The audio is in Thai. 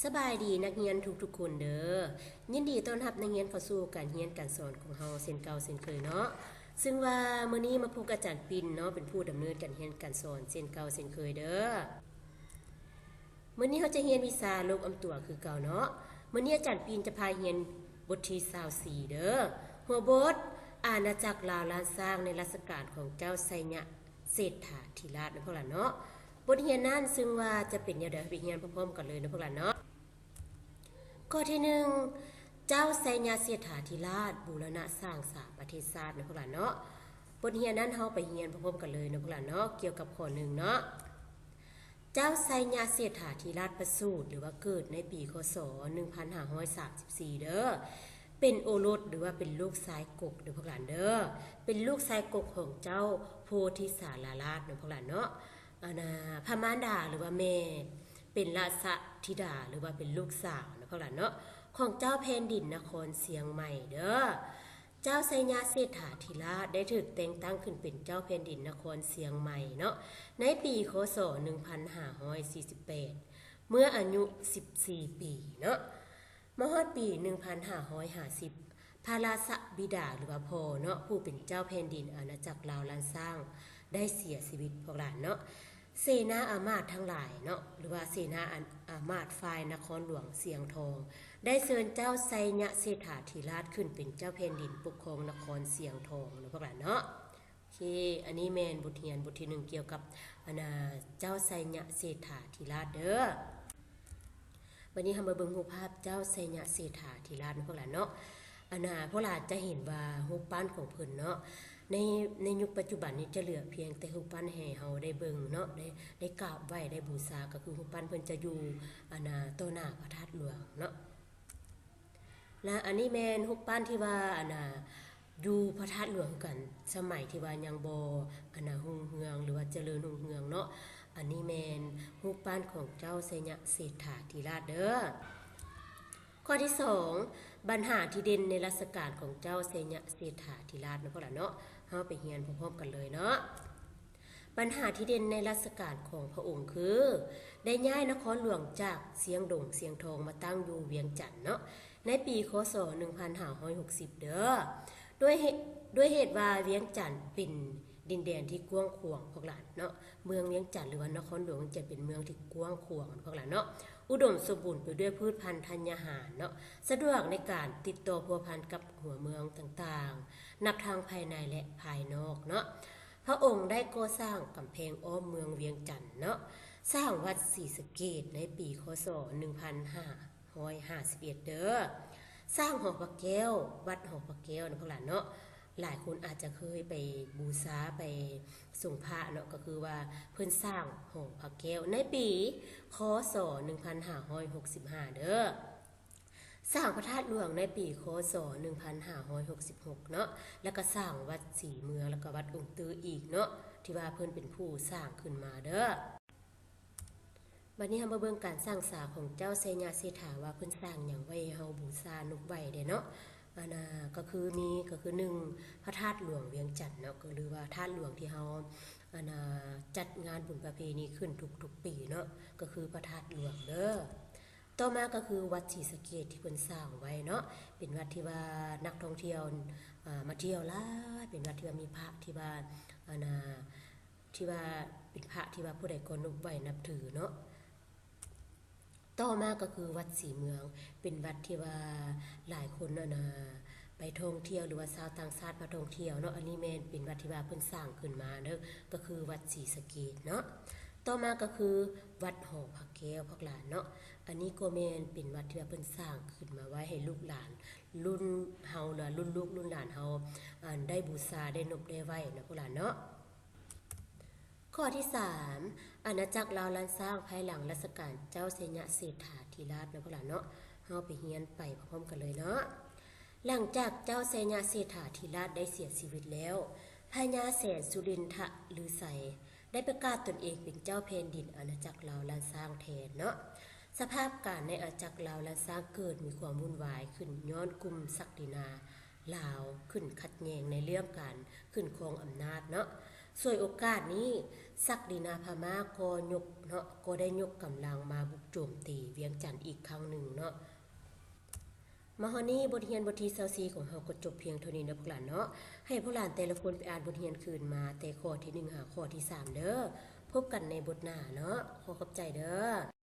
สบายดีนักเรียนทุกคนเด้อยินดีต้อนรับนักเรียนเข้าสู่การเรียนการสอนของเฮาเช่นเก่าเช่นเคยเนาะซึ่งว่ามื้อนี้มาพบกับอาจารย์ปิ่นเนาะเป็นผู้ดำเนินการเรียนการสอนเช่นเก่าเช่นเคยเด้อมื้อนี้เฮาจะเรียนวิชาโลกอำตัวคือเก่าเนาะมื้อนี้อาจารย์ปิ่นจะพาเรียนบทที่24เด้อหัวบทอาณาจักรลาวล้านสร้างในรัชกาลของเจ้าไสยะเศรษฐาธิราชนะพวกหลานเนาะบทเรียนนั้นซึ่งว่าจะเป็นเดี๋ยวไปเรียนพร้อมๆกันเลยนะพวกหลานเนาะข้อที่1เจ้าไสยะเศรษฐาธิราชบูรณะสร้างสาประเทศชาตินะพวกหลานเนาะบทเรียนนั้นเฮาไปเรียนพร้อมๆกันเลยนะพวกหลานเนาะเกี่ยวกับข้อ1เนาะเจ้าไสยะเศรษฐาธิราชประสูติหรือว่าเกิดในปีคศ1534เด้อเป็นโอรสหรือว่าเป็นลูกชายกกเด้อพวกหลานเด้อเป็นลูกชายกกของเจ้าโพธิสารราชนะพวกหลานเนาะพระมารดาหรือว่าแม่เป็นราชธิดาหรือว่าเป็นลูกสาวนะพวกหลานเนาะของเจ้าแผ่นดินนครเชียงใหม่เด้อเจ้าไสยะเศรษฐาธิราชได้ถูกแต่งตั้งขึ้นเป็นเจ้าแผ่นดินนครเชียงใหม่เนาะในปีคศ1548เมื่ออายุ14ปีเนาะมาฮอดปี1550พระราชบิดาหรือว่าพ่อเนาะผู้เป็นเจ้าแผ่นดินอาณาจักรลาวล้านสร้างได้เสียชีวิตพวกหลานเนาะเสนาอามาตย์ทั้งหลายเนาะหรือว่าเสนาอามาตย์ฝ่ายนครหลวงเสียงทองได้เชิญเจ้าไสยะเศรษฐาธิราชขึ้นเป็นเจ้าแผ่นดินปกครองนครเสียงทองนะพวกหลานเนาะโอเคอันนี้แม่นบทเรียนบทที่1เกี่ยวกับเจ้าไสยะเศรษฐาธิราชเด้อวันนี้เฮามาเบิ่งรูปภาพเจ้าไสยะเศรษฐาธิราชพวกหลานเนาะพวกหลานจะเห็นว่ารูปปั้นของเพิ่นเนาะในยุคปัจจุบันนี้จะเหลือเพียงแต่รูปปั้นให้เฮาได้เบิ่งเนาะได้กราบไหว้ได้บูชาก็คือรูปปั้นเพิ่นจะอยู่ต่อหน้าพระธาตุหลวงเนาะและอันนี้แม่นรูปปั้นที่ว่าอยู่พระธาตุหลวงกันสมัยที่ว่ายังบ่รุ่งเรืองหรือว่าเจริญรุ่งเรืองเนาะอันนี้แม่นรูปปั้นของเจ้าไสยะเศรษฐาธิราชเด้อข้อที่2ปัญหาที่เด่นในรัชกาลของเจ้าไสยะเศรษฐาธิราชนะพวกหลานเนาะเฮาไปเรียนพร้อมๆกันเลยเนาะปัญหาที่เด่นในรัชกาลของพระองค์คือได้ย้ายนครหลวงจากเสียงดงเสียงทองมาตั้งอยู่เวียงจันทน์เนาะในปีคศ1560เด้อด้วยเหตุว่าเวียงจันทน์เป็นดินแดนที่กว้างขวางพวกหลานเนาะเมืองเวียงจันทน์หรือว่านครหลวงจะเป็นเมืองที่กว้างขวางพวกหลานเนาะอุดมสมบูรณ์ไปด้วยพืชพันธุ์ธัญญาหารเนาะสะดวกในการติดต่อพัวพันกับหัวเมืองต่างๆนับทางภายในและภายนอกเนาะพระองค์ได้ก่อสร้างกำแพงอ้อมเมืองเวียงจันทน์เนาะสร้างวัดศรีสะเกษในปีคศ1551เด้อสร้างหอพระแก้ววัดหอพระแก้วนะพวกหลานเนาะหลายคนอาจจะเคยไปบูชาไปส่งพระเนาะก็คือว่าเพิ่นสร้างหอพระแก้วในปีคศ1565เด้อสร้างพระธาตุหลวงในปีคศ1566เนาะแล้วก็สร้างวัดศรีเมืองแล้วก็วัดองค์ตื้ออีกเนาะที่ว่าเพิ่นเป็นผู้สร้างขึ้นมาเด้อวันนี้เฮามาเบิ่งการสร้างศาลของเจ้าไสยะเศรษฐาว่าเพิ่นสร้างหยังไว้ให้เฮาบูชานกไว้เด้เนาะก็คือ1พระธาตุหลวงเวียงจันทน์เนาะก็หรือว่าธาตุหลวงที่เฮาจัดงานบุญประเพณีขึ้นทุกๆปีเนาะก็คือพระธาตุหลวงเด้อต่อมาก็คือวัดศรีสะเกษที่เพิ่นสร้างไว้เนาะเป็นวัดที่ว่านักท่องเที่ยวมาเที่ยวหลายเป็นวัดที่ว่ามีพระที่ว่าที่ว่าเป็นพระที่ว่าผู้ใดก็นบไหว้นับถือเนาะต่อมาก็คือวัดศรีเมืองเป็นวัดที่ว่าหลายคนไปท่องเที่ยวหรือว่าชาวต่างชาติมาท่องเที่ยวเนาะอันนี้แม่นเป็นวัดที่ว่าเพิ่นสร้างขึ้นมาเด้อก็คือวัดศรีสะเกษเนาะต่อมาก็คือวัดหอพระแก้วพวกหลานเนาะอันนี้ก็แม่นเป็นวัดที่ว่าเพิ่นสร้างขึ้นมาไว้ให้ลูกหลานรุ่นเฮาล่ะรุ่นลูกรุ่นหลานเฮาได้บูชาได้นบได้ไหว้นะพวกหลานเนาะข้อที่3อาณาจักรลาวล้านสร้างภายหลังรัชกาลเจ้าไสยะเศรษฐาธิราชนะพวกหลานเนาะเฮาไปเรียนไปพร้อมๆกันเลยเนาะหลังจากเจ้าไสยะเศรษฐาธิราชได้เสียชีวิตแล้วพญาแสนสุรินทะฤาษีได้ประกาศตนเองเป็นเจ้าแผ่นดินอาณาจักรลาวล้านสร้างแทนเนาะสภาพการในอาณาจักรลาวล้านสร้างเกิดมีความวุ่นวายขึ้นย้อนกลุ่มศักดินาลาวขึ้นขัดแย้งในเรื่องการขึ้นครองอำนาจเนาะ ส่วนโอกาสนี้ศักดินาพม่าก็ยกเนาะก็ได้ยกกำลังมาบุกโจมตีเวียงจันทน์อีกครั้งหนึ่งเนาะมาฮอนี้บทเรียนบทที่24ของเฮาก็จบเพียงเท่านี้นะพวกหลานเนาะให้พวกหลานแต่ละคนไปอ่านบทเรียนคืนมาแต่ข้อที่1หาข้อที่3เด้อพบกันในบทหน้าเนาะขอขอบใจเด้อ